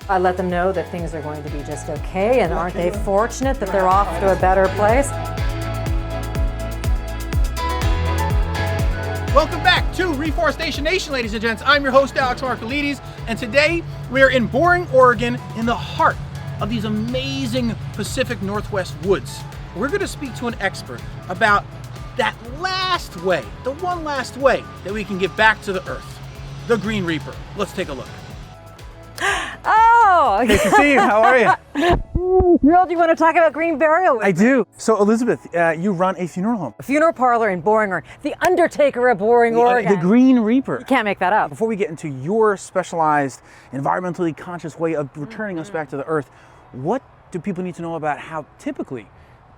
I let them know that things are going to be just okay, and aren't they fortunate that they're off to a better place? Welcome back to Reforestation Nation, ladies and gents. I'm your host, Alex Markolides, and today we are in Boring, Oregon, in the heart of these amazing Pacific Northwest woods. We're going to speak to an expert about that last way, the one last way that we can give back to the earth, the Green Reaper. Let's take a look. Oh! Nice to see you. How are you? Thrilled you want to talk about green burial with I me. do. So, Elizabeth, you run a funeral home. A funeral parlor in Boring, Oregon. The Undertaker of Boring Oregon. The Green Reaper. You can't make that up. Before we get into your specialized, environmentally conscious way of returning us back to the earth, what do people need to know about how typically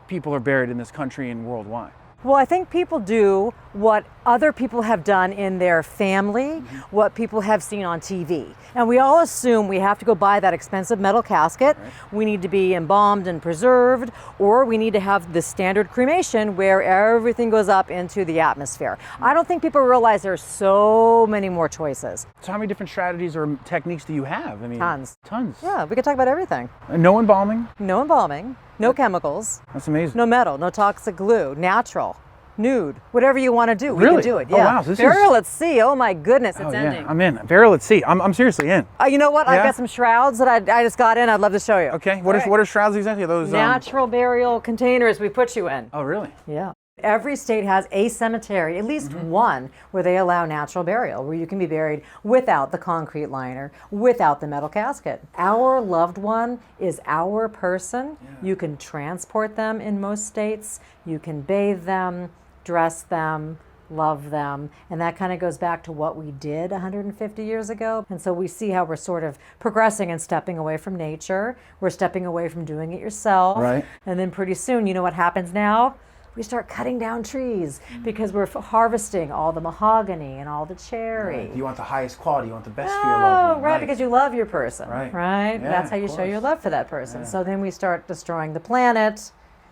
people are buried in this country and worldwide? Well, I think people do what other people have done in their family, what people have seen on TV. And we all assume we have to go buy that expensive metal casket, we need to be embalmed and preserved, or we need to have the standard cremation where everything goes up into the atmosphere. I don't think people realize there's so many more choices. So how many different strategies or techniques do you have? I mean, Tons. Tons. Yeah, we could talk about everything. And no embalming? No embalming, no chemicals, That's amazing. no metal, no toxic glue, natural, nude, whatever you want to do, we Really? can do it. Oh, Yeah. wow, this is- Burial at sea, oh my goodness, it's Oh, yeah, ending. I'm in. Burial at sea. I'm seriously in. You know what? I've Yeah? got some shrouds that I just got in. I'd love to show you. Okay, what are shrouds exactly? Are those Natural burial containers we put you in. Oh, really? Yeah. Every state has a cemetery, at least one, where they allow natural burial, where you can be buried without the concrete liner, without the metal casket. Our loved one is our person. You can transport them in most states. You can bathe them, dress them, love them, and that kind of goes back to what we did 150 years ago. And so we see how we're sort of progressing and stepping away from nature. We're stepping away from doing it yourself. Right. And then pretty soon, you know what happens now? We start cutting down trees because we're harvesting all the mahogany and all the cherry. You want the highest quality, you want the best for your loved one. Right, because you love your person, Right. right? Yeah, That's how you of show course. your love for that person. So then we start destroying the planet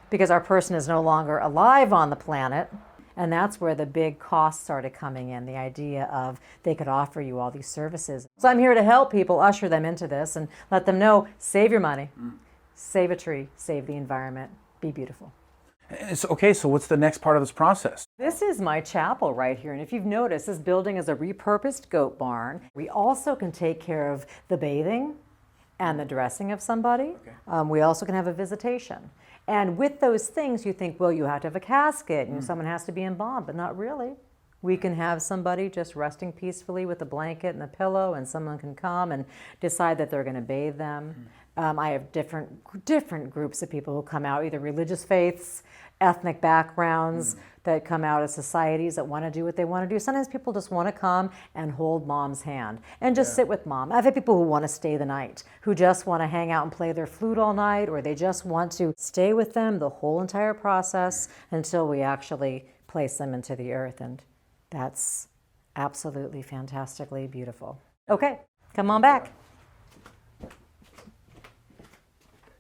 because our person is no longer alive on the planet. And that's where the big costs started coming in, the idea of they could offer you all these services. So I'm here to help people, usher them into this and let them know, save your money, save a tree, save the environment, be beautiful. Okay, so what's the next part of this process? This is my chapel right here, and if you've noticed, this building is a repurposed goat barn. We also can take care of the bathing and the dressing of somebody. We also can have a visitation. And with those things, you think, well, you have to have a casket, and someone has to be embalmed, but not really. We can have somebody just resting peacefully with a blanket and a pillow, and someone can come and decide that they're going to bathe them. I have different groups of people who come out, either religious faiths, ethnic backgrounds, that come out of societies that want to do what they want to do. Sometimes people just want to come and hold mom's hand and just sit with mom. I've had people who want to stay the night, who just want to hang out and play their flute all night, or they just want to stay with them the whole entire process until we actually place them into the earth. And that's absolutely fantastically beautiful. Okay, come on back.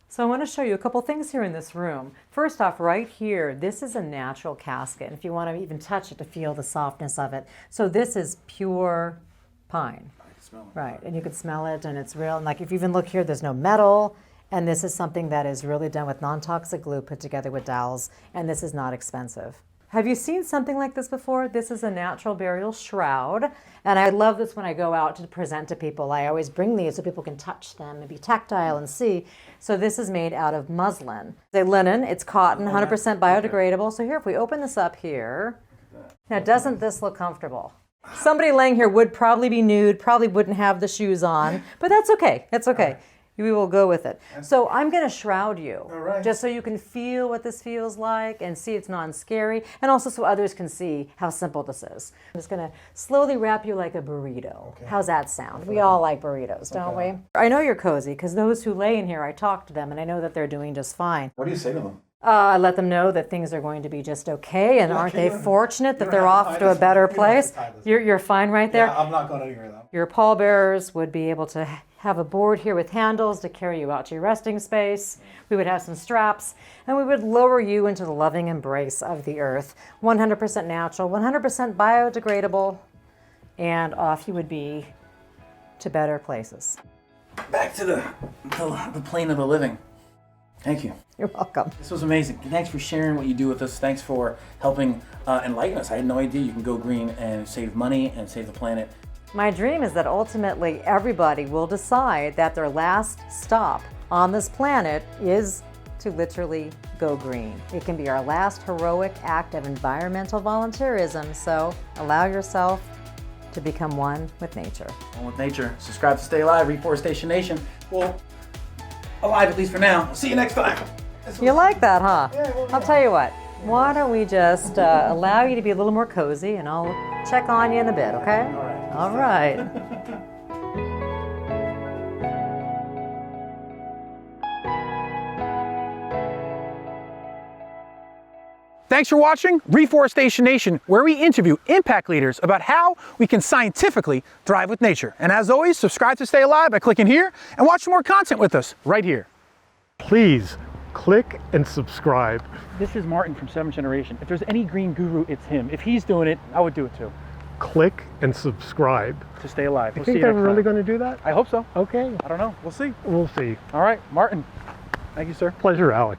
So I want to show you a couple things here in this room. First off, right here, this is a natural casket. If you want to even touch it to feel the softness of it. So this is pure pine. I can smell it. Right, and you can smell it, and it's real. And like if you even look here, there's no metal. And this is something that is really done with non-toxic glue put together with dowels, and this is not expensive. Have you seen something like this before? This is a natural burial shroud, and I love this when I go out to present to people. I always bring these so people can touch them and be tactile and see. So this is made out of muslin. It's linen, it's cotton, 100% biodegradable. So here, if we open this up here, now doesn't this look comfortable? Somebody laying here would probably be nude, probably wouldn't have the shoes on, but that's okay, that's okay. We will go with it. So I'm going to shroud you, just so you can feel what this feels like and see it's non-scary, and also so others can see how simple this is. I'm just going to slowly wrap you like a burrito. Okay. How's that sound? We all like burritos, don't we? I know you're cozy, because those who lay in here, I talk to them, and I know that they're doing just fine. What do you say to them? I let them know that things are going to be just okay, and aren't they fortunate that they're off to a better place? You're fine right there? Yeah, I'm not going anywhere though. Your pallbearers would be able to have a board here with handles to carry you out to your resting space. We would have some straps, and we would lower you into the loving embrace of the earth. 100% natural, 100% biodegradable, and off you would be to better places. back to the plane of the living. Thank you. You're welcome. This was amazing. Thanks for sharing what you do with us. Thanks for helping enlighten us. I had no idea you can go green and save money and save the planet. My dream is that ultimately everybody will decide that their last stop on this planet is to literally go green. It can be our last heroic act of environmental volunteerism, so allow yourself to become one with nature. One with nature. Subscribe to stay alive, Reforestation Nation. Well, alive at least for now. See you next time. You like that, huh? Yeah, well, I'll tell you what. Why don't we just allow you to be a little more cozy, and I'll check on you in a bit, okay? All right. All right. Thanks for watching Reforestation Nation, where we interview impact leaders about how we can scientifically thrive with nature. And as always, subscribe to stay alive by clicking here and watch more content with us right here. Please click and subscribe. This is Martin from 7th Generation. If there's any green guru, it's him. If he's doing it, I would do it too. Click and subscribe. To stay alive. I We'll see think you they're next really time. going to do that? I hope so. Okay, I don't know. We'll see. we'll see. All right, Martin. Thank you, sir. Pleasure, Alec.